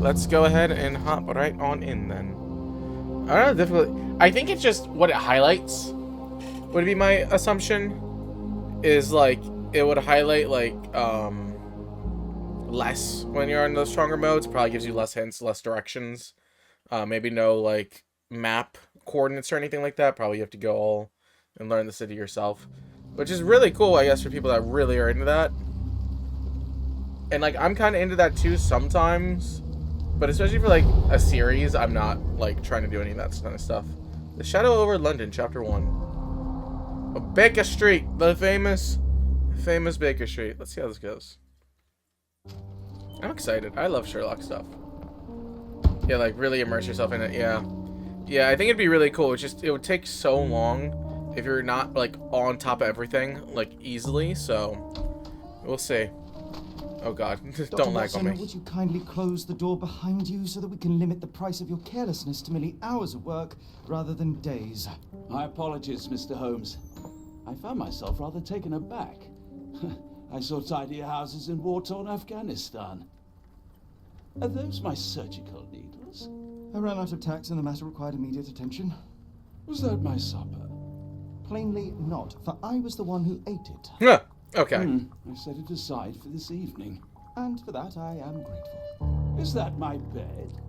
let's go ahead and hop right on in then. I don't know, difficult. I think it's just what it highlights would be my assumption. Is like it would highlight like less when you're in those stronger modes. It probably gives you less hints, less directions. Maybe no like map coordinates or anything like that. Probably you have to go all and learn the city yourself, which is really cool, I guess, for people that really are into that. And like I'm kind of into that too sometimes, but especially for like a series, I'm not like trying to do any of that kind of stuff. The Shadow over London, Chapter 1. Baker Street, the famous Baker Street. Let's see how this goes. I'm excited. I love Sherlock stuff. Yeah, like really immerse yourself in it. Yeah, I think it'd be really cool. It's just it would take so long if you're not like on top of everything like easily. So we'll see. Oh God, don't lag on me. Would you kindly close the door behind you so that we can limit the price of your carelessness to merely hours of work rather than days? My apologies, Mr. Holmes. I found myself rather taken aback. I saw tidier houses in war-torn Afghanistan. Are those my surgical needles? I ran out of tacks and the matter required immediate attention. Was that my supper? Plainly not, for I was the one who ate it. Yeah. Okay. I set it aside for this evening. And for that I am grateful. Is that my bed?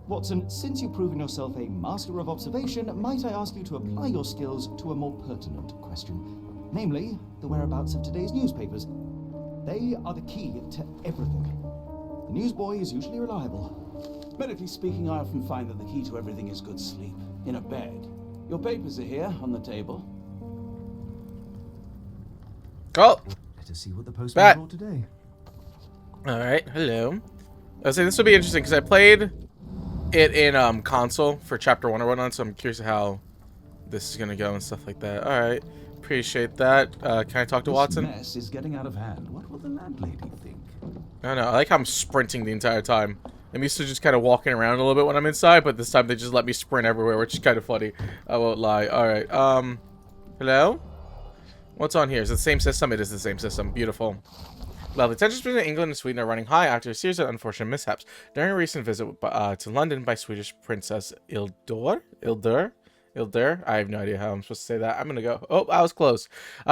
Watson, since you've proven yourself a master of observation, might I ask you to apply your skills to a more pertinent question? Namely, the whereabouts of today's newspapers. They are the key to everything. The newsboy is usually reliable. Medically speaking, I often find that the key to everything is good sleep. In a bed. Your papers are here, on the table. Oh. Let us see what the postman brought today. Alright, hello. I was saying this will be interesting because I played it in console for chapter 1 or whatnot, so I'm curious how this is gonna go and stuff like that. Alright. Appreciate that. Can I talk to Watson? This mess is getting out of hand. What will the landlady think? I don't know. I like how I'm sprinting the entire time. I'm used to just kind of walking around a little bit when I'm inside, but this time they just let me sprint everywhere, which is kind of funny. I won't lie. Alright, hello? What's on here? Is it the same system? It is the same system. Beautiful. Lovely. Tensions between England and Sweden are running high after a series of unfortunate mishaps during a recent visit to London by Swedish Princess Ildur? I have no idea how I'm supposed to say that. I'm gonna go. Oh, I was close.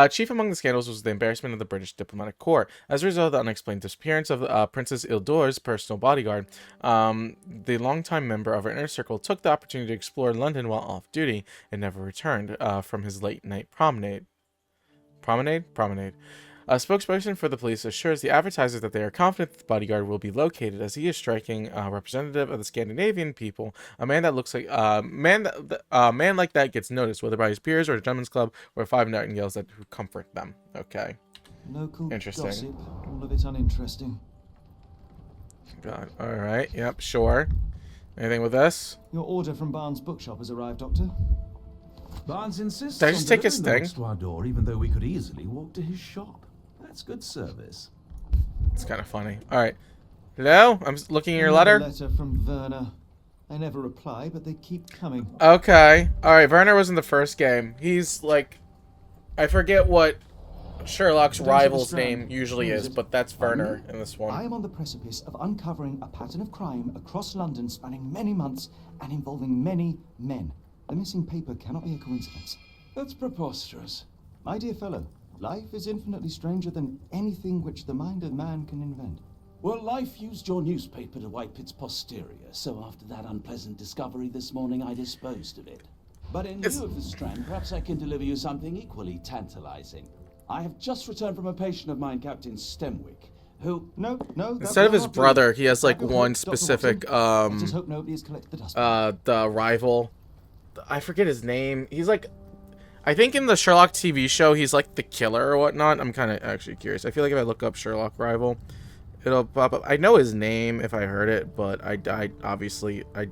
Chief among the scandals was the embarrassment of the British diplomatic corps. As a result of the unexplained disappearance of Princess Ildur's personal bodyguard, the longtime member of her inner circle took the opportunity to explore London while off duty and never returned from his late night promenade. Promenade. A spokesperson for the police assures the advertisers that they are confident that the bodyguard will be located, as he is striking representative of the Scandinavian people. A man that looks like man like that gets noticed, whether by his peers or the gentleman's club or 5 nightingales that who comfort them. Okay. Local interesting. Gossip, all of it uninteresting. God. All right. Yep. Sure. Anything with this? Your order from Barnes' bookshop has arrived, Doctor. Barnes insists Did I just on take his delivering thing? the books to our door, even though we could easily walk to his shop. That's good service. It's kind of funny. All right. Hello? I'm looking at your letter. A letter from Werner. I never reply, but they keep coming. Okay. All right. Werner was in the first game. He's like, I forget what Sherlock's rival's name usually is, but that's Werner in this one. I am on the precipice of uncovering a pattern of crime across London spanning many months and involving many men. The missing paper cannot be a coincidence. That's preposterous. My dear fellow, life is infinitely stranger than anything which the mind of man can invent. Well, life used your newspaper to wipe its posterior, so after that unpleasant discovery this morning, I disposed of it. But in lieu of the Strand, perhaps I can deliver you something equally tantalizing. I have just returned from a patient of mine, Captain Stemwick, who... No. Instead of his brother, he has like one specific, Let us hope nobody has collected the dust. the rival. I forget his name. He's like, I think in the Sherlock TV show, he's like the killer or whatnot. I'm kind of actually curious. I feel like if I look up Sherlock rival, it'll pop up. I know his name if I heard it, but I obviously I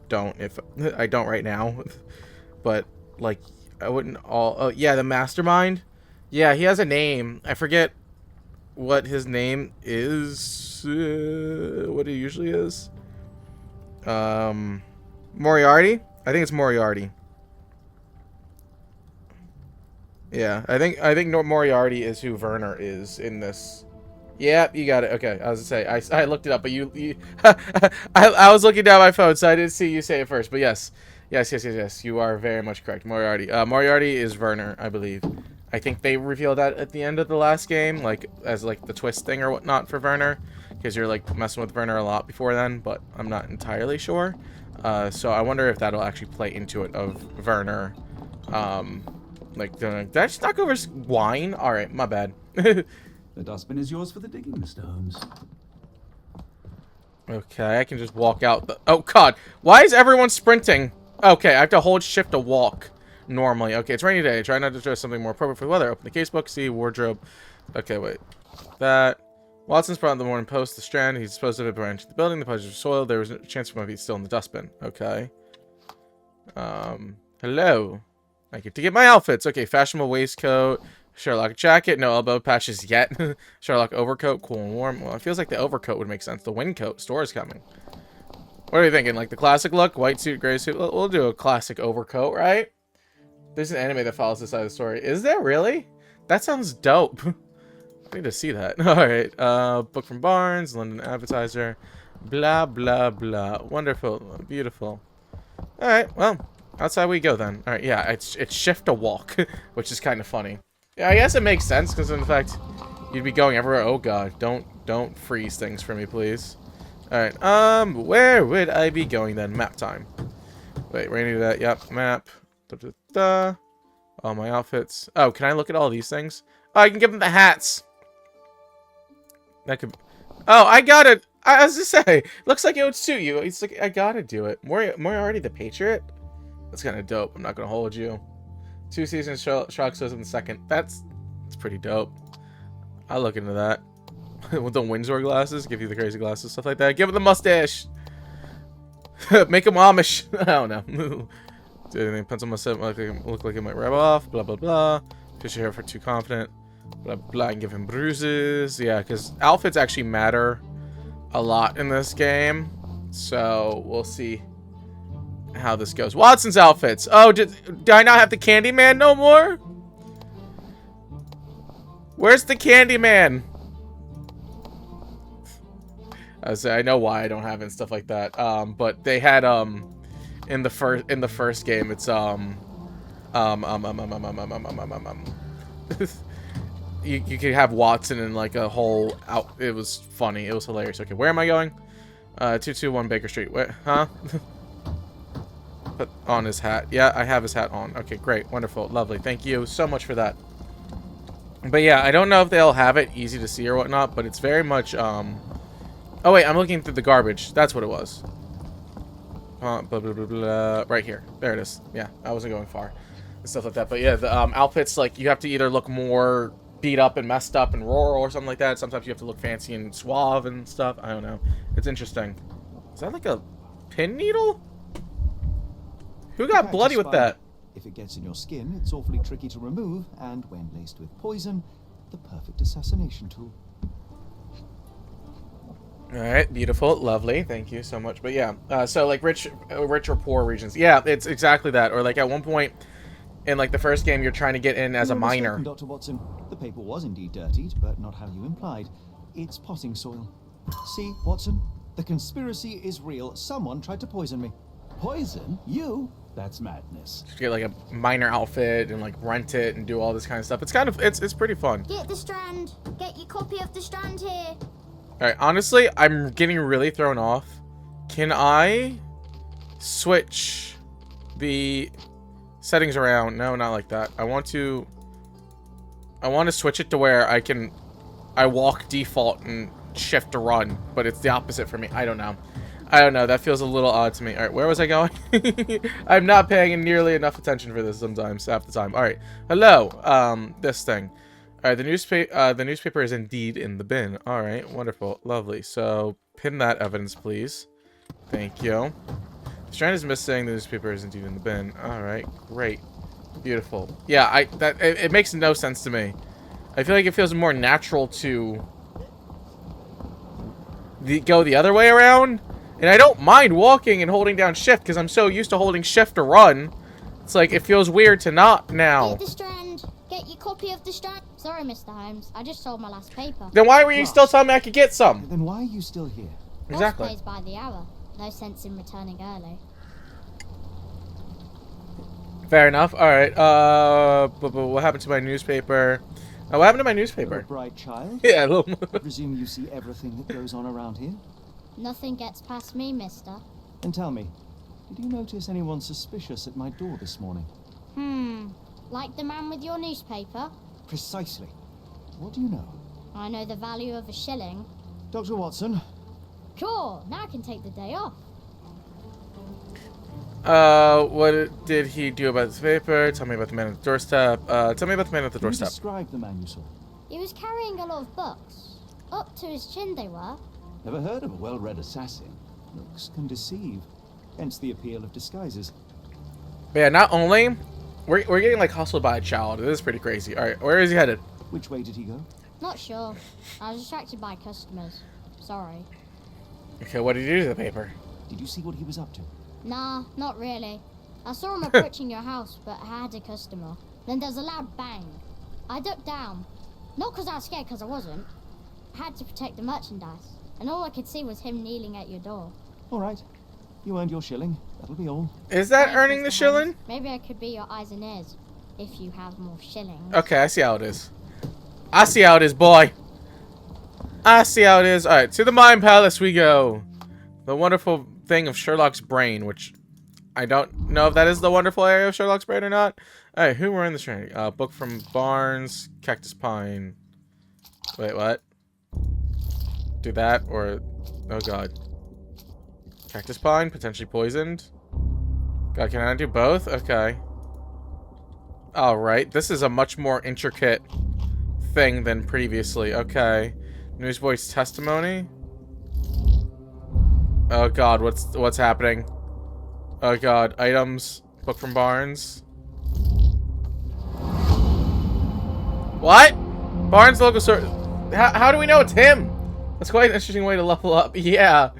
don't right now. But like I wouldn't all. Oh yeah, the Mastermind. Yeah, he has a name. I forget what his name is. What he usually is. Moriarty. I think it's Moriarty. Yeah, I think Moriarty is who Werner is in this Yeah, you got it. Okay, I was gonna say I looked it up, but you I was looking down my phone, so I didn't see you say it first. But yes, you are very much correct. Moriarty. Moriarty is Werner, I believe. I think they revealed that at the end of the last game, like as like the twist thing or whatnot for Werner, because you're like messing with Werner a lot before then, but I'm not entirely sure. So I wonder if that'll actually play into it of Werner. Like, did I just knock over wine? All right, my bad. The dustbin is yours for the digging, Mr. Holmes. Okay, I can just walk out the... Oh, God. Why is everyone sprinting? Okay, I have to hold shift to walk normally. Okay, it's rainy day. Try not to dress something more appropriate for the weather. Open the casebook, see wardrobe. Okay, wait. That. Watson's brought in the morning post, the Strand. He's supposed to have branch in the building. The pledge was soiled. There was a chance for my feet still in the dustbin. Okay. Hello. I get to get my outfits. Okay, fashionable waistcoat. Sherlock jacket, no elbow patches yet. Sherlock overcoat, cool and warm. Well, it feels like the overcoat would make sense. The windcoat, store is coming. What are you thinking? Like the classic look? White suit, gray suit? We'll do a classic overcoat, right? There's an anime that follows this side of the story. Is there really? That sounds dope. I need to see that. Alright, book from Barnes, London Advertiser. Blah, blah, blah. Wonderful. Beautiful. Alright, well, outside we go then. Alright, yeah, it's shift to walk, which is kind of funny. Yeah, I guess it makes sense, because in fact, you'd be going everywhere. Oh god, don't freeze things for me, please. Alright, where would I be going then? Map time. Wait, rainy to that, yep, map. All my outfits. Oh, can I look at all these things? Oh, I can give them the hats. That could... Oh, I got it! I was just say, looks like it would suit you. It's like, I gotta do it. Moriarty the Patriot? That's kind of dope, I'm not gonna hold you. 2 seasons, Sherlock shows up in the second. That's pretty dope. I'll look into that. With the Windsor glasses, give you the crazy glasses, stuff like that. Give it the mustache. Make him Amish. I don't know. Do anything? Pencil must look like it might rub off. Blah blah blah. Fish your hair for too confident. Blah blah. And give him bruises. Yeah, because outfits actually matter a lot in this game. So we'll see how this goes. Watson's outfits. Oh, do I not have the Candyman no more? Where's the Candyman? I know why I don't have it and stuff like that. But they had in the first game it's you could have Watson in like a whole out. It was funny. It was hilarious. Okay, where am I going? 221 Baker Street. Where? Huh? Put on his hat. Yeah, I have his hat on. Okay, great. Wonderful. Lovely. Thank you so much for that. But yeah, I don't know if they'll have it easy to see or whatnot, but it's very much, Oh, wait, I'm looking through the garbage. That's what it was. Blah, blah, blah, blah. Right here. There it is. Yeah, I wasn't going far. And stuff like that. But yeah, the outfits, like, you have to either look more beat up and messed up and raw or something like that. Sometimes you have to look fancy and suave and stuff. I don't know. It's interesting. Is that like a pin needle? Who got bloody with that? If it gets in your skin, it's awfully tricky to remove, and when laced with poison, the perfect assassination tool. Alright, beautiful, lovely, thank you so much. But yeah, so like rich or poor regions. Yeah, it's exactly that. Or like at one point in like the first game, you're trying to get in as a miner. Dr. Watson, the paper was indeed dirtied, but not how you implied. It's potting soil. See, Watson, the conspiracy is real. Someone tried to poison me. Poison? You? That's madness. You get like a miner outfit and like rent it and do all this kind of stuff. It's kind of it's pretty fun. Get the Strand. Get your copy of the Strand here. Alright, honestly, I'm getting really thrown off. Can I switch the settings around? No, not like that. I want to switch it to where I walk default and shift to run, but it's the opposite for me. I don't know. That feels a little odd to me. Alright, where was I going? I'm not paying nearly enough attention for this sometimes, half the time. Alright, hello, this thing. Alright, the newspaper is indeed in the bin. Alright, wonderful, lovely. So, pin that evidence, please. Thank you. The Strand is missing, the newspaper is indeed in the bin. Alright, great. Beautiful. Yeah, it makes no sense to me. I feel like it feels more natural to go the other way around. And I don't mind walking and holding down shift because I'm so used to holding shift to run. It's like, it feels weird to not now. Get the Strand. Get your copy of the Strand. Sorry, Mr. Holmes. I just sold my last paper. Then why were you still telling me I could get some? Then why are you still here? Exactly. Boss pays by the hour. No sense in returning early. Fair enough. All right. But what happened to my newspaper? What happened to my You're a newspaper? bright child. Yeah, a little. I presume you see everything that goes on around here. Nothing gets past me, mister. And tell me, did you notice anyone suspicious at my door this morning? Like the man with your newspaper? Precisely. What do you know? I know the value of a shilling. Dr. Watson, Cool, now I can take the day off. What did he do about this paper? Tell me about the man at the doorstep. Tell me about the man at the can you doorstep. describe the man you saw? He was carrying a lot of books. Up to his chin they were. Never heard of a well-read assassin. Looks can deceive. Hence the appeal of disguises. But yeah, not only we're getting like hustled by a child. This is pretty crazy. All right, where is he headed? Which way did he go? Not sure. I was distracted by customers. Sorry. Okay, what did he do to the paper? Did you see what he was up to? Nah, not really. I saw him approaching your house, but I had a customer. Then there's a loud bang. I ducked down. Not because I was scared, because I wasn't. I had to protect the merchandise. And all I could see was him kneeling at your door. All right. You earned your shilling. That'll be all. Is that Thanks, earning Mr. the shilling? Holmes. Maybe I could be your eyes and ears. If you have more shillings. Okay, I see how it is. I see how it is, boy. I see how it is. All right, to the Mind Palace we go. The wonderful thing of Sherlock's brain, which I don't know if that is the wonderful area of Sherlock's brain or not. All right, who were in this training? Book from Barnes, Cactus Pine. Wait, what? Do that or... Oh, God. Cactus Pine, potentially poisoned. God, can I do both? Okay. Alright, this is a much more intricate thing than previously. Okay. Newsboy's testimony? Oh God, what's happening? Oh God, items. Book from Barnes. What? Barnes local store. How do we know it's him? That's quite an interesting way to level up. Yeah.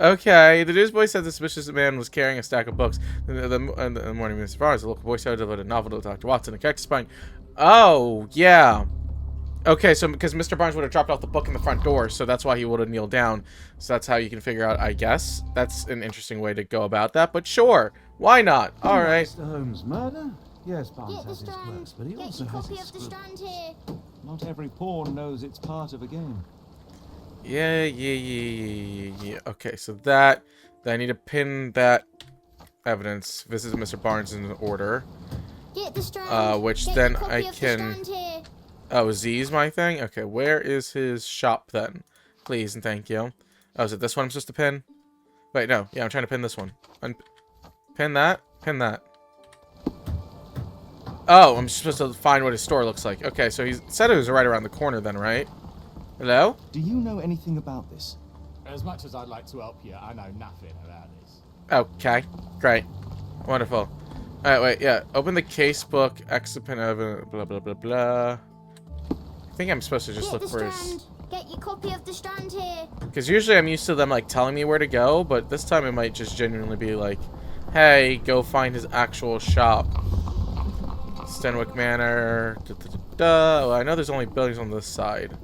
Okay. The newsboy said the suspicious man was carrying a stack of books. In the morning, Mr. Barnes, the local boy showed delivered a novel to Dr. Watson, a cactus pine. Oh, yeah. Okay, so because Mr. Barnes would have dropped off the book in the front door, so that's why he would have kneeled down. So that's how you can figure out, I guess. That's an interesting way to go about that, but sure. Why not? All right. Mr. Holmes' murder? Yes, Barnes Get the has his Strand. quirks, but he Get also your has copy his of the screws. Strand here. Not every pawn knows it's part of a game. Yeah. Okay, so that I need to pin that evidence. Visit Mr. Barnes in order. Get the Strand. Which Get then your copy I of the can. Strand here. Oh, Z's my thing? Okay, where is his shop then? Please and thank you. Oh, is it this one I'm supposed to pin? Wait, no. Yeah, I'm trying to pin this one. Pin that? Pin that. Oh, I'm supposed to find what his store looks like. Okay, so he said it was right around the corner then, right? Hello? Do you know anything about this? As much as I'd like to help you, I know nothing about this. Okay, great. Wonderful. Alright, wait, yeah. Open the case book, exit evidence, blah, blah, blah, blah. I think I'm supposed to just Get look the for Strand. his... Get your copy of the Strand here. Because usually I'm used to them, like, telling me where to go, but this time it might just genuinely be like, hey, go find his actual shop. Stenwick Manor. Well, I know there's only buildings on this side.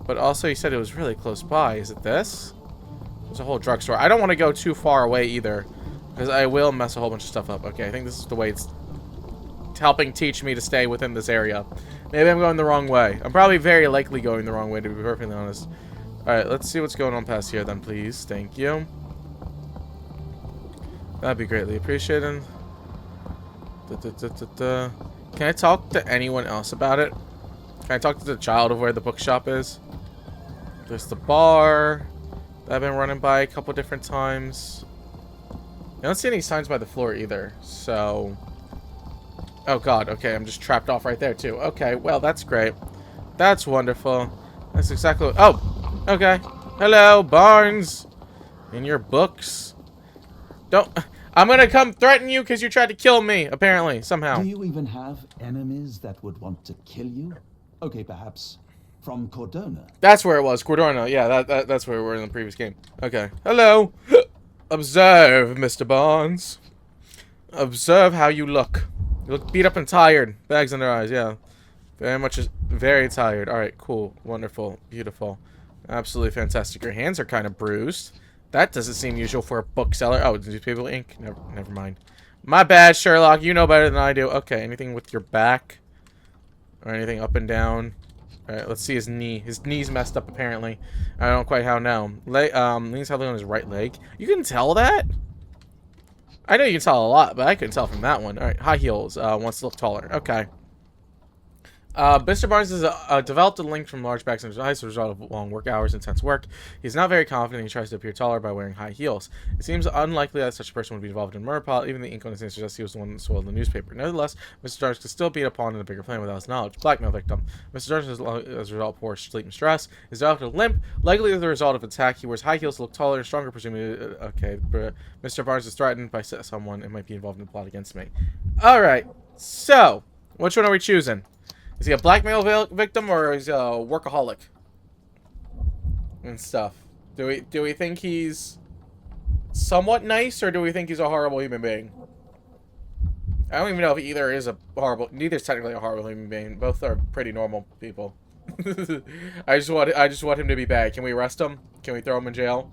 But also, he said it was really close by. Is it this? There's a whole drugstore. I don't want to go too far away either, because I will mess a whole bunch of stuff up. Okay, I think this is the way it's helping teach me to stay within this area. Maybe I'm going the wrong way. I'm probably very likely going the wrong way, to be perfectly honest. Alright, let's see what's going on past here then, please. Thank you. That'd be greatly appreciated. Can I talk to anyone else about it? Can I talk to the child of where the bookshop is? There's the bar that I've been running by a couple different times. I don't see any signs by the floor either, so... Oh god, okay, I'm just trapped off right there too. Okay, well, that's great. That's wonderful. That's exactly what... Oh! Okay. Hello, Barnes! In your books. Don't... I'm gonna come threaten you because you tried to kill me, apparently, somehow. Do you even have enemies that would want to kill you? Okay, perhaps from Cordona. That's where it was, Cordona. Yeah, that's where we were in the previous game. Okay. Hello. Observe, Mr. Barnes. Observe how you look. You look beat up and tired. Bags under eyes, yeah. Very much, very tired. All right, cool, wonderful, beautiful, absolutely fantastic. Your hands are kind of bruised. That doesn't seem usual for a bookseller. Oh, newspaper ink. Never mind. My bad, Sherlock. You know better than I do. Okay, anything with your back or anything up and down? All right, let's see his knee. His knee's messed up apparently. I don't quite how now. Leans heavily on his right leg. You can tell that? I know you can tell a lot, but I couldn't tell from that one. All right, high heels. Wants to look taller. Okay. Mr. Barnes has developed a link from large backs and eyes as a result of long work hours and intense work. He's not very confident. He tries to appear taller by wearing high heels. It seems unlikely that such a person would be involved in a murder plot. Even the ink on his hand suggests he was the one that soiled the newspaper. Nevertheless, Mr. Darnes could still beat a pawn in a bigger plan without his knowledge. Blackmail victim. Mr. Darnes has, as a result, poor sleep and stress. He's developed a limp, likely the result of attack. He wears high heels to look taller and stronger, presumably. Okay, Mr. Barnes is threatened by someone and might be involved in a plot against me. Alright, so, which one are we choosing? Is he a blackmail victim or is he a workaholic and stuff? Do we think he's somewhat nice or do we think he's a horrible human being? I don't even know if either is a horrible. Neither's technically a horrible human being. Both are pretty normal people. I just want him to be bad. Can we arrest him? Can we throw him in jail?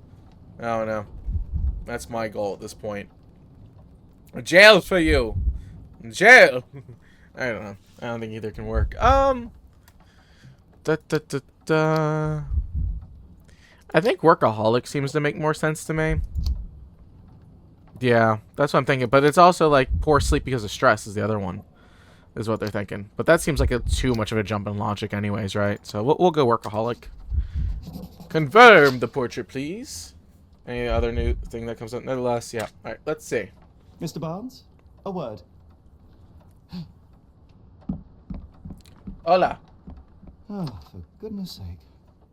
I don't know. That's my goal at this point. Jail for you. Jail. I don't know. I don't think either can work. I think workaholic seems to make more sense to me. Yeah, that's what I'm thinking. But it's also like poor sleep because of stress is the other one, is what they're thinking. But that seems like too much of a jump in logic anyways, right? So we'll go workaholic. Confirm the portrait, please. Any other new thing that comes up? Nevertheless, yeah. All right, let's see. Mr. Barnes, a word. Hola. Oh, for goodness sake.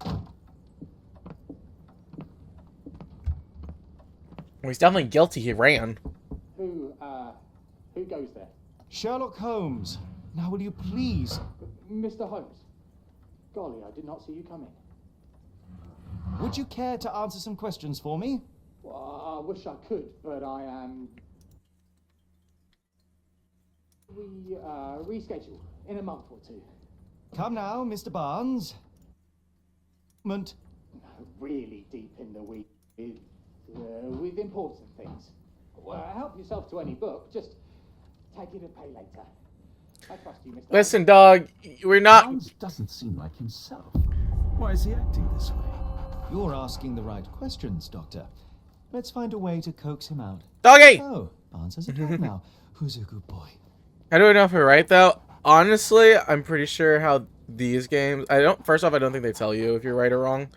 Well, he's definitely guilty. He ran. Who goes there? Sherlock Holmes. Now will you please... Mr. Holmes. Golly, I did not see you coming. Would you care to answer some questions for me? Well, I wish I could, but I am... We, reschedule in a month or two. Come now, Mr. Barnes. Really deep in the weeds with important things. Well, help yourself to any book. Just take it and pay later. I trust you, Mr. Listen, dog. We're not... Barnes doesn't seem like himself. Why is he acting this way? You're asking the right questions, Doctor. Let's find a way to coax him out. Doggy! Oh, Barnes has a dog now. Who's a good boy? I don't know if you're right, though. Honestly, I'm pretty sure how these games... First off, I don't think they tell you if you're right or wrong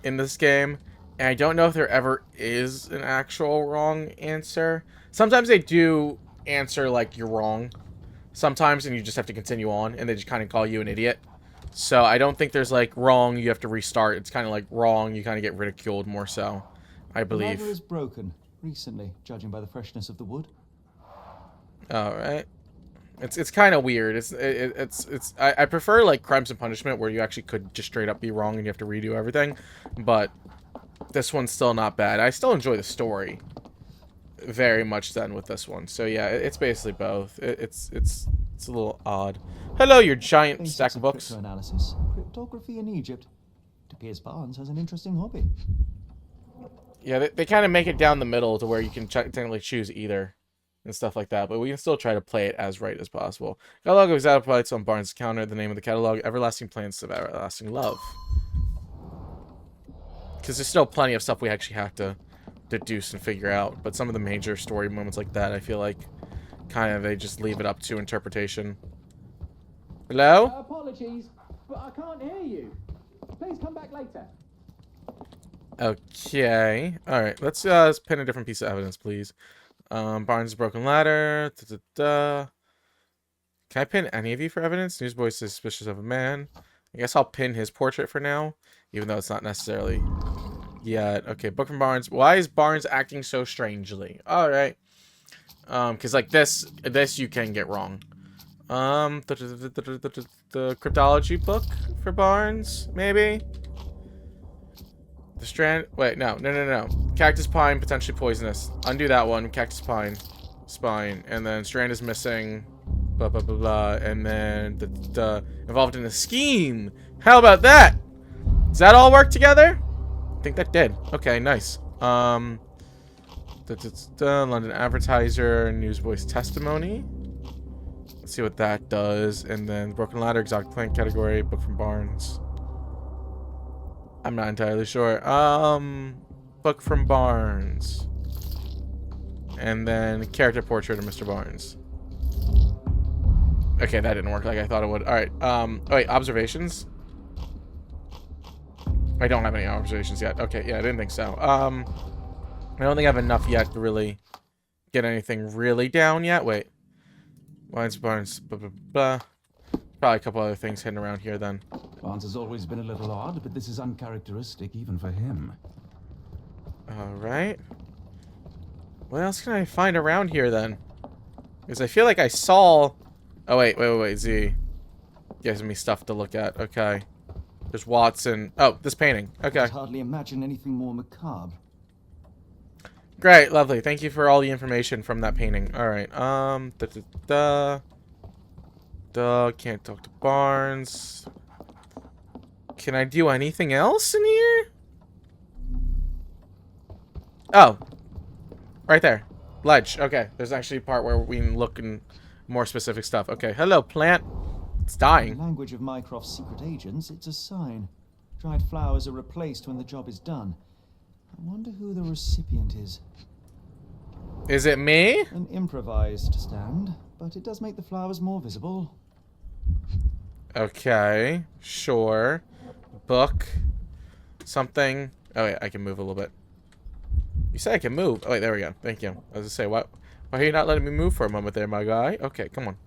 in this game. And I don't know if there ever is an actual wrong answer. Sometimes they do answer like you're wrong. Sometimes, and you just have to continue on, and they just kind of call you an idiot. So I don't think there's like wrong, you have to restart. It's kind of like wrong, you kind of get ridiculed more so, I believe. The leather is broken recently, judging by the freshness of the wood. All right. It's kind of weird. I prefer like Crimes and Punishment where you actually could just straight up be wrong and you have to redo everything, but this one's still not bad. I still enjoy the story very much then with this one. So yeah, it's basically both. It's a little odd. Hello, your giant stack of books. Cryptanalysis, cryptography in Egypt. It appears Barnes has an interesting hobby. Yeah, they kind of make it down the middle to where you can technically choose either and stuff like that, but we can still try to play it as right as possible. Catalog of exotic flights on Barnes' counter. The name of the catalog: Everlasting Plans of Everlasting Love. Because there's still plenty of stuff we actually have to deduce and figure out, but some of the major story moments like that, I feel like kind of they just leave it up to interpretation. Hello? Apologies, but I can't hear you. Please come back later. Okay. Alright, let's pin a different piece of evidence, please. Barnes' broken ladder. Can I pin any of you for evidence? Newsboy is suspicious of a man. I guess I'll pin his portrait for now, even though it's not necessarily yet. Okay, book from Barnes. Why is Barnes acting so strangely? Alright. Because like this you can get wrong. The cryptology book for Barnes, maybe? The strand... Wait, no. Cactus pine, potentially poisonous. Undo that one. Cactus pine. Spine. And then strand is missing. blah, blah, blah, blah, and then involved in a scheme. How about that? Does that all work together? I think that did. Okay, nice. London Advertiser, Newsboys Testimony. Let's see what that does. And then Broken Ladder, Exotic Plant Category, Book from Barnes. I'm not entirely sure. Book from Barnes. And then Character Portrait of Mr. Barnes. Okay, that didn't work like I thought it would. Alright, oh wait, observations? I don't have any observations yet. Okay, yeah, I didn't think so. I don't think I have enough yet to really get anything really down yet. Wait. Wines, Barnes, blah, blah, blah. Probably a couple other things hidden around here then. Barnes has always been a little odd, but this is uncharacteristic even for him. Alright. What else can I find around here then? Because I feel like I saw... Oh, wait. Z gives me stuff to look at. Okay. There's Watson. Oh, this painting. Okay. I hardly imagine anything more macabre. Great, lovely. Thank you for all the information from that painting. Alright, can't talk to Barnes. Can I do anything else in here? Oh. Right there. Ledge. Okay, there's actually a part where we can look in more specific stuff. Okay, hello, plant. It's dying. In the language of Mycroft's secret agents, it's a sign. Dried flowers are replaced when the job is done. I wonder who the recipient is. Is it me? An improvised stand, but it does make the flowers more visible. Okay, sure. Book. Something. Oh, wait, I can move a little bit. You said I can move. Oh, wait, there we go. Thank you. I was gonna say, why are you not letting me move for a moment there, my guy? Okay, come on.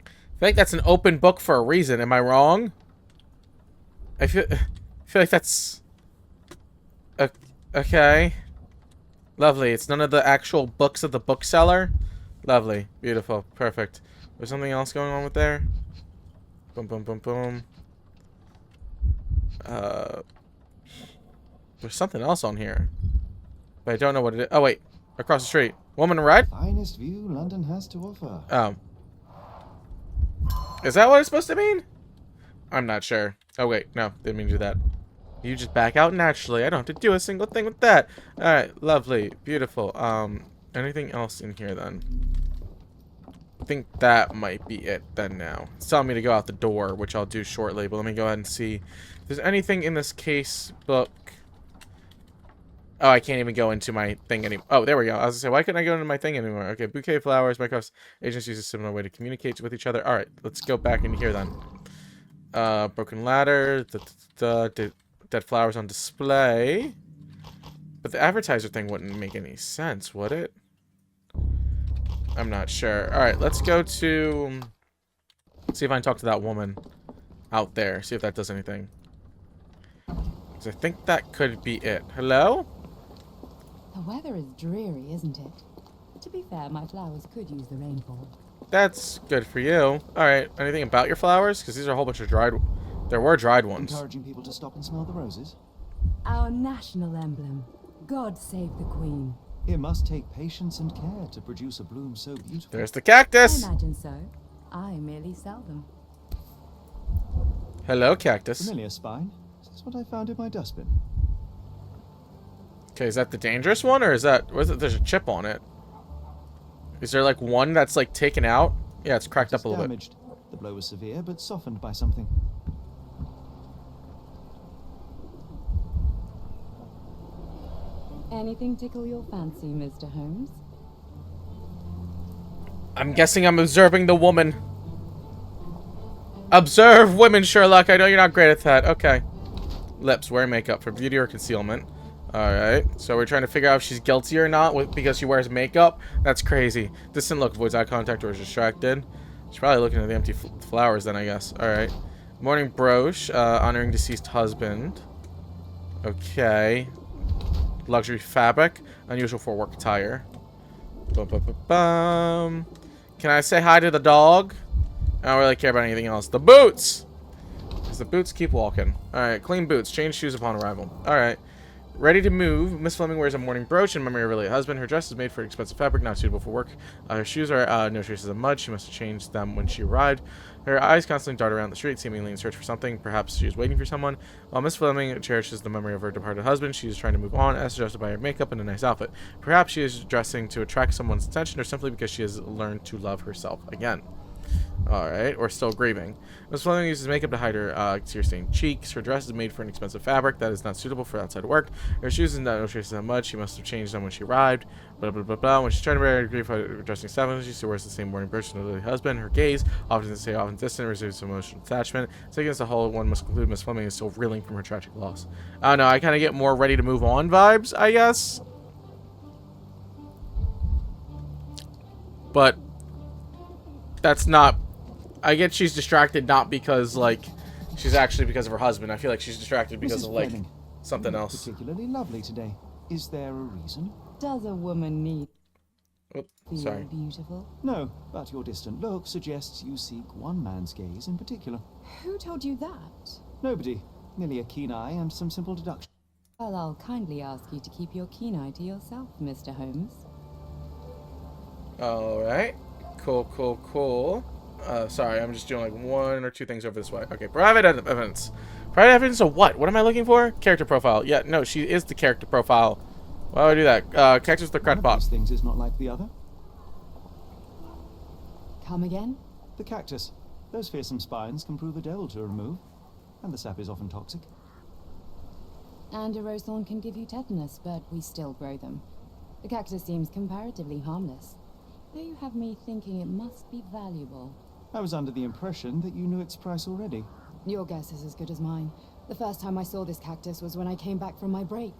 I feel like that's an open book for a reason. Am I wrong? I feel like that's... Okay. Lovely. It's none of the actual books of the bookseller. Lovely. Beautiful. Perfect. There's something else going on with there? Boom, boom, boom, boom. There's something else on here. But I don't know what it is. Oh, wait. Across the street. Woman in red? Finest view London has to offer. Oh. Is that what it's supposed to mean? I'm not sure. Oh, wait. No. Didn't mean to do that. You just back out naturally. I don't have to do a single thing with that. Alright. Lovely. Beautiful. Anything else in here, then? I think that might be it, then, now. It's telling me to go out the door, which I'll do shortly. But let me go ahead and see if there's anything in this case book. Oh, I can't even go into my thing anymore. Oh, there we go. I was gonna say, why couldn't I go into my thing anymore? Okay, bouquet of flowers. Mycroft's agents use a similar way to communicate with each other. All right, let's go back into here then. Broken ladder. Dead flowers on display. But the advertiser thing wouldn't make any sense, would it? I'm not sure. All right, let's go to... see if I can talk to that woman out there. See if that does anything. Because I think that could be it. Hello? The weather is dreary, isn't it? To be fair, my flowers could use the rainfall. That's good for you. Alright, anything about your flowers? Because these are a whole bunch of dried... There were dried ones. Encouraging people to stop and smell the roses. Our national emblem. God save the Queen. It must take patience and care to produce a bloom so beautiful. There's the I cactus! imagine so. I merely sell them. Hello, cactus. Familiar spine. This is what I found in my dustbin. Okay, is that the dangerous one, or is that... there's a chip on it. Is there, like, one that's, like, taken out? Yeah, it's cracked up a little damaged. The blow was severe, but softened by something. Anything tickle your fancy, Mr. Holmes? I'm guessing I'm observing the woman. Observe women, Sherlock. I know you're not great at that. Okay. Lips. Wear makeup for beauty or concealment. Alright. So we're trying to figure out if she's guilty or not because she wears makeup. That's crazy. Distant look. Avoids eye contact or is distracted. She's probably looking at the empty flowers then, I guess. Alright. Morning brooch. Honoring deceased husband. Okay. Luxury fabric. Unusual for work attire. Bum, bum, bum, bum. Can I say hi to the dog? I don't really care about anything else. The boots! Because the boots keep walking. Alright, clean boots. Change shoes upon arrival. Alright. Ready to move. Miss Fleming wears a mourning brooch in memory of her late husband. Her dress is made for expensive fabric, not suitable for work. Her shoes are no traces of mud. She must have changed them when she arrived. Her eyes constantly dart around the street, seemingly in search for something. Perhaps she is waiting for someone. While Miss Fleming cherishes the memory of her departed husband, she is trying to move on, as suggested by her makeup and a nice outfit. Perhaps she is dressing to attract someone's attention, or simply because she has learned to love herself again. Alright, or still grieving. Miss Fleming uses makeup to hide her tear-stained cheeks. Her dress is made for an expensive fabric that is not suitable for outside work. Her shoes are no traces of mud. She must have changed them when she arrived. Blah, blah, blah, blah. When she's trying to wear her grief dressing seven, she still wears the same mourning brooch as her husband. Her gaze, often distant, receives emotional attachment. So against the whole, one must conclude Miss Fleming is still reeling from her tragic loss. I don't know, I kind of get more ready to move on vibes, I guess. But that's not... I get she's distracted not because, like, she's actually because of her husband. I feel like she's distracted because Mrs. of, like, Fleming, something you look else. particularly lovely today. Is there a reason? Does a woman need Oh, to feel sorry. beautiful? No, but your distant look suggests you seek one man's gaze in particular. Who told you that? Nobody. Merely a keen eye and some simple deduction. Well, I'll kindly ask you to keep your keen eye to yourself, Mr. Holmes. Alright. Cool. Sorry, I'm just doing like one or two things over this way. Okay, private evidence. Private evidence of what? What am I looking for? Character profile. Yeah, no, she is the character profile. Why would I do that? Cactus the One of crackpot. these things is not like the other. Come again? The cactus. Those fearsome spines can prove the devil to remove, and the sap is often toxic. And a rose thorn can give you tetanus, but we still grow them. The cactus seems comparatively harmless, though you have me thinking it must be valuable. I was under the impression that you knew its price already. Your guess is as good as mine. The first time I saw this cactus was when I came back from my break.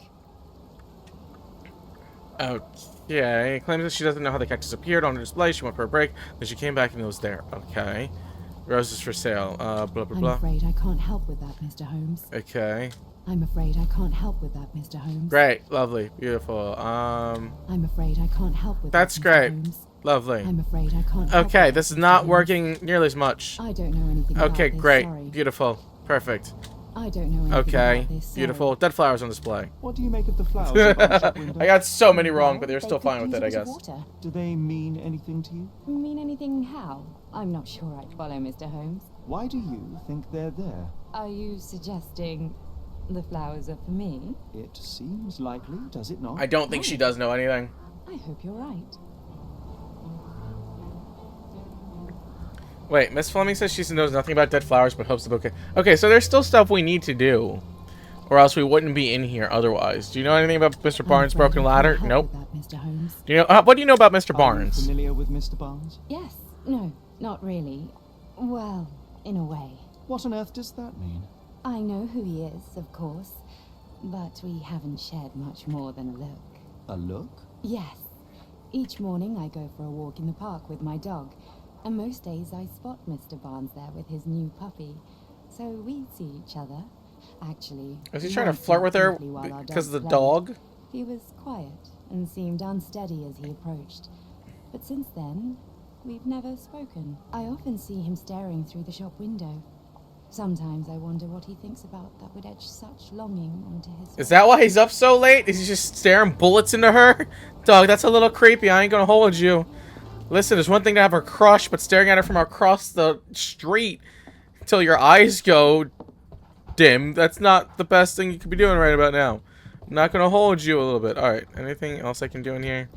Okay. Claims that she doesn't know how the cactus appeared on her display. She went for a break. Then she came back and it was there. Okay. Roses for sale. Blah, blah, I'm blah. afraid I can't help with that, Mr. Holmes. Okay. I'm afraid I can't help with that, Mr. Holmes. Great. Lovely. Beautiful. I'm afraid I can't help with That's that, Mr. great. Holmes. Lovely. I'm afraid I can't help Okay, with this that, is Mr. not Holmes. working nearly as much. I don't know anything about Okay, this, great. sorry. Beautiful. Perfect. I don't know anything Okay. about this, sorry. Beautiful. Dead flowers on display. What do you make of the flowers above the shop window? I got so many wrong, but Well, they're still they fine could with use it, I a bit of guess. water. Do they mean anything to you? Mean anything how? I'm not sure I follow, Mr. Holmes. Why do you think they're there? Are you suggesting the flowers are for me? It seems likely, does it not? I don't think she does know anything. I hope you're right. Wait, Miss Fleming says she knows nothing about dead flowers, but hopes the bouquet. Okay, so there's still stuff we need to do, or else we wouldn't be in here otherwise. Do you know anything about Mr. Barnes' I'm afraid broken I can't ladder? help Nope. with that, Mr. Holmes. Do you know? What do you know about Mr. Are you Barnes? familiar with Mr. Barnes? Yes. No, not really. Well, in a way. What on earth does that mean? I know who he is, of course, but we haven't shared much more than a look. A look? Yes. Each morning I go for a walk in the park with my dog, and most days I spot Mr. Barnes there with his new puppy. So we see each other. Actually, Is he we trying to once flirt met with her briefly while our because of the dogs dog? played. He was quiet and seemed unsteady as he approached. But since then, we've never spoken. I often see him staring through the shop window. Sometimes I wonder what he thinks about that would etch such longing onto his face. Is that why he's up so late? Is he just staring bullets into her? Dog, that's a little creepy. I ain't gonna hold you. Listen, there's one thing to have her crush, but staring at her from across the street until your eyes go dim, that's not the best thing you could be doing right about now. I'm not gonna hold you a little bit. Alright, anything else I can do in here?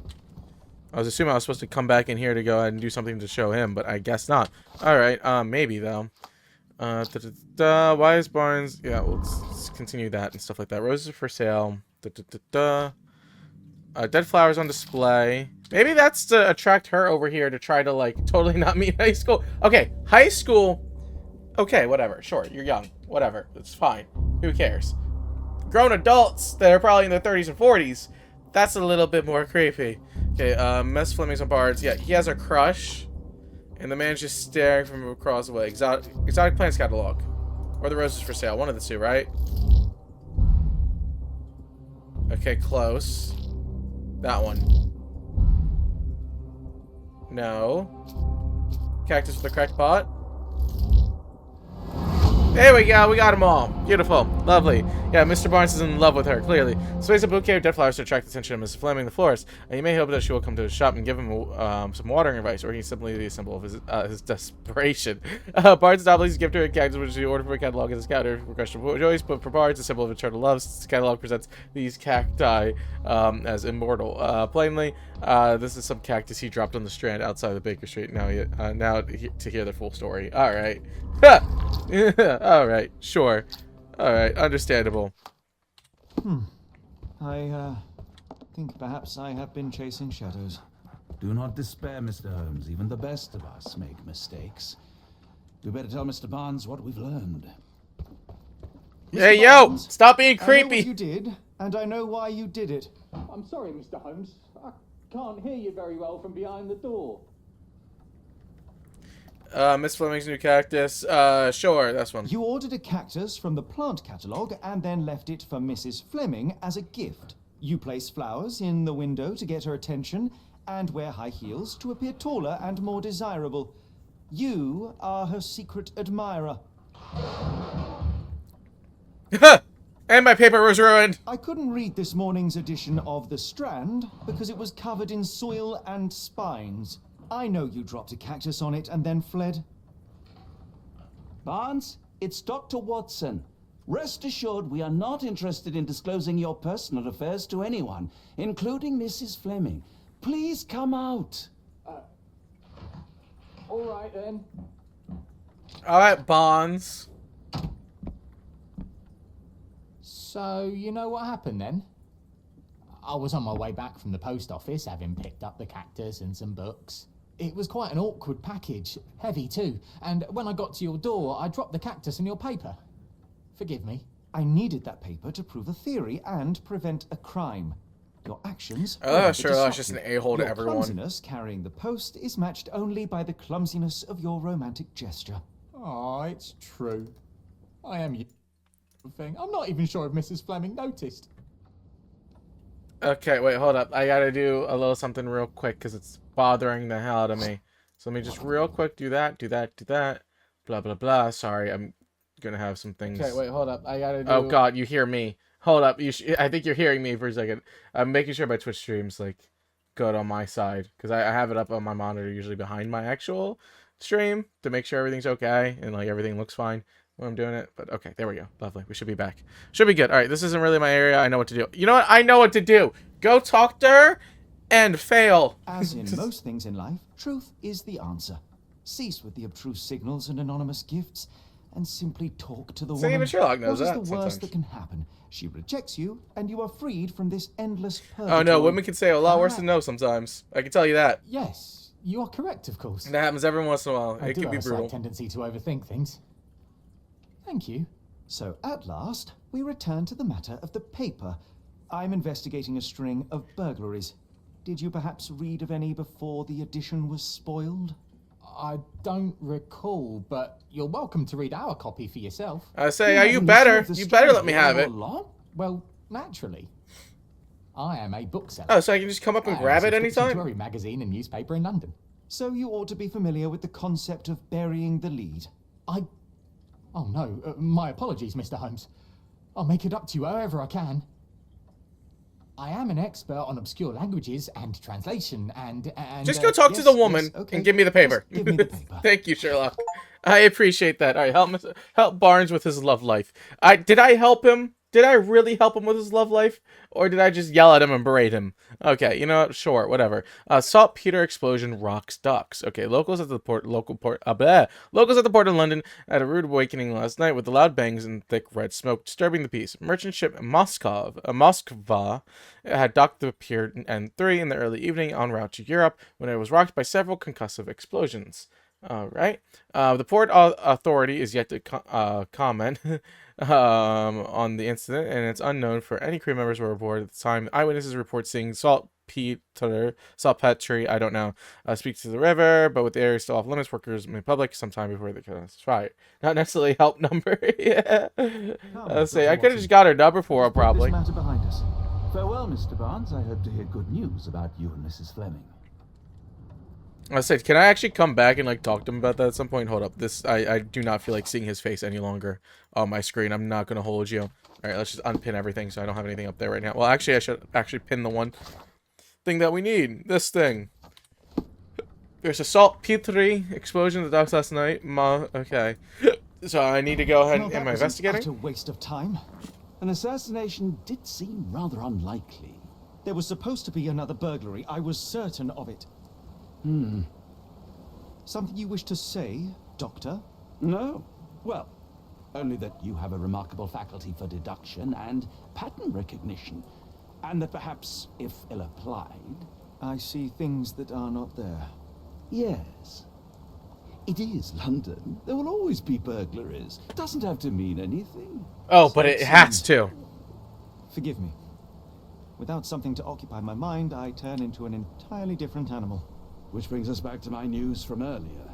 I was assuming I was supposed to come back in here to go ahead and do something to show him, but I guess not. Alright, maybe though. Why is Barnes? Yeah, let's continue that and stuff like that. Roses for sale. Dead flowers on display. Maybe that's to attract her over here to try to, like, totally not meet high school. Okay, high school. Okay, whatever. Sure, you're young. Whatever. It's fine. Who cares? Grown adults that are probably in their 30s and 40s. That's a little bit more creepy. Okay, Miss Fleming's on Barnes. Yeah, he has a crush. And the man's just staring from across the way. Exotic plants catalog. Or the roses for sale. One of the two, right? Okay, close. That one. No. Cactus with a cracked pot. There we go, we got them all. Beautiful. Lovely. Yeah, Mr. Barnes is in love with her, clearly. So he's a bouquet of dead flowers to attract the attention of Mrs. Fleming, the florist. You may hope that she will come to his shop and give him some watering advice, or he's simply the symbol of his desperation. Barnes adopts gift her a cactus, which he ordered from a catalog at his counter for question of joys, but for Barnes, a symbol of eternal love. This catalog presents these cacti as immortal. Plainly, this is some cactus he dropped on the Strand outside of Baker Street. Now to hear the full story. All right. Alright, sure. Alright, understandable. I think perhaps I have been chasing shadows. Do not despair, Mr. Holmes. Even the best of us make mistakes. We better tell Mr. Barnes what we've learned. Hey, Mr. yo! Barnes, Stop being I know what creepy! you did, and I know why you did it. I'm sorry, Mr. Holmes. I can't hear you very well from behind the door. Miss Fleming's new cactus. Sure, that's one. You ordered a cactus from the plant catalogue and then left it for Mrs. Fleming as a gift. You place flowers in the window to get her attention and wear high heels to appear taller and more desirable. You are her secret admirer. And my paper was ruined! I couldn't read this morning's edition of The Strand because it was covered in soil and spines. I know you dropped a cactus on it and then fled. Barnes, it's Dr. Watson. Rest assured we are not interested in disclosing your personal affairs to anyone, including Mrs. Fleming. Please come out. All right, then. Alright, Bonds. So, you know what happened then? I was on my way back from the post office, having picked up the cactus and some books. It was quite an awkward package, heavy too, and when I got to your door, I dropped the cactus and your paper. Forgive me. I needed that paper to prove a theory and prevent a crime. Your actions. Sherlock's just an a-hole to Your everyone. clumsiness carrying the post is matched only by the clumsiness of your romantic gesture. Oh, it's true. I am thing. I'm not even sure if Mrs. Fleming noticed. Okay, wait, hold up. I gotta do a little something real quick because it's bothering the hell out of me. So let me just real quick do that. Blah, blah, blah. Sorry, I'm gonna have some things. Okay, wait, hold up. I gotta do... Oh, God, you hear me. Hold up. I think you're hearing me for a second. I'm making sure my Twitch stream's, like, good on my side. Because I have it up on my monitor, usually behind my actual stream, to make sure everything's okay and, like, everything looks fine when I'm doing it. But, okay, there we go. Lovely. We should be back. Should be good. All right, this isn't really my area. I know what to do. You know what? I know what to do. Go talk to her and fail. As in most things in life, truth is the answer. Cease with the abstruse signals and anonymous gifts, and simply talk to the woman. Even Sherlock knows what that is the worst sometimes. that can happen? She rejects you, and you are freed from this endless purgatory. Oh, no. Women can say a lot worse than no sometimes. I can tell you that. Yes, you are correct, of course. And that happens every once in a while. I It do can be have a brutal. slight tendency to overthink things. Thank you. So, at last, we return to the matter of the paper. I'm investigating a string of burglaries. Did you perhaps read of any before the edition was spoiled? I don't recall, but you're welcome to read our copy for yourself. I say, you better let me have it. Well, naturally. I am a bookseller. Oh, so I can just come up and grab it anytime? To every magazine and newspaper in London. So you ought to be familiar with the concept of burying the lead. Oh no, my apologies, Mr. Holmes. I'll make it up to you however I can. I am an expert on obscure languages and translation and Just go talk to the woman okay. and give me the paper. Just give me the paper. Thank you, Sherlock. I appreciate that. All right, help Barnes with his love life. Did I help him? Did I really help him with his love life? Or did I just yell at him and berate him? Okay, you know what? Sure, whatever. Saltpeter explosion rocks ducks. Okay, locals at the port of London had a rude awakening last night with the loud bangs and thick red smoke disturbing the peace. Merchant ship Moskva had docked the Pier N3 in the early evening en route to Europe when it was rocked by several concussive explosions. All right. The port authority is yet to comment on the incident, and it's unknown for any crew members who were aboard at the time. Eyewitnesses report seeing saltpeter, I don't know, speak to the river, but with the area still off limits, workers made public sometime before they could try it. Not necessarily help number. Yeah. Let's say I could have just got her number for her, probably. This matter behind us. Farewell, Mr. Barnes. I hope to hear good news about you and Mrs. Fleming. I said, can I actually come back and like talk to him about that at some point? Hold up, I do not feel like seeing his face any longer on my screen. I'm not gonna hold you. All right, let's just unpin everything so I don't have anything up there right now. Well, actually, I should actually pin the one thing that we need. This thing. There's a saltpetery explosion at the docks last night. Okay. So I need to go ahead and am I investigating? Utter waste of time. An assassination did seem rather unlikely. There was supposed to be another burglary. I was certain of it. Something you wish to say, Doctor? No. Well, only that you have a remarkable faculty for deduction and pattern recognition. And that perhaps, if ill-applied... I see things that are not there. Yes. It is London. There will always be burglaries. Doesn't have to mean anything. Oh, but it has to. Forgive me. Without something to occupy my mind, I turn into an entirely different animal. Which brings us back to my news from earlier.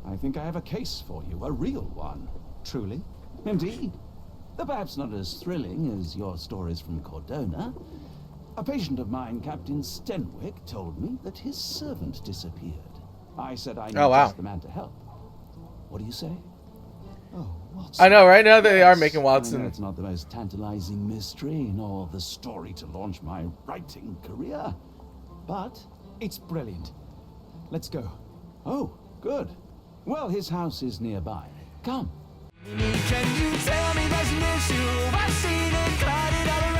I think I have a case for you, a real one. Truly? Indeed. Though perhaps not as thrilling as your stories from Cordona. A patient of mine, Captain Stenwick, told me that his servant disappeared. I said I knew just the man to help. What do you say? Oh, Watson. I know, right now they are making I Watson. know it's not the most tantalizing mystery, nor the story to launch my writing career. But It's brilliant. Let's go. oh, good. Well, his house is nearby. Come. Can you tell me there's an issue? I've seen it crowded all around.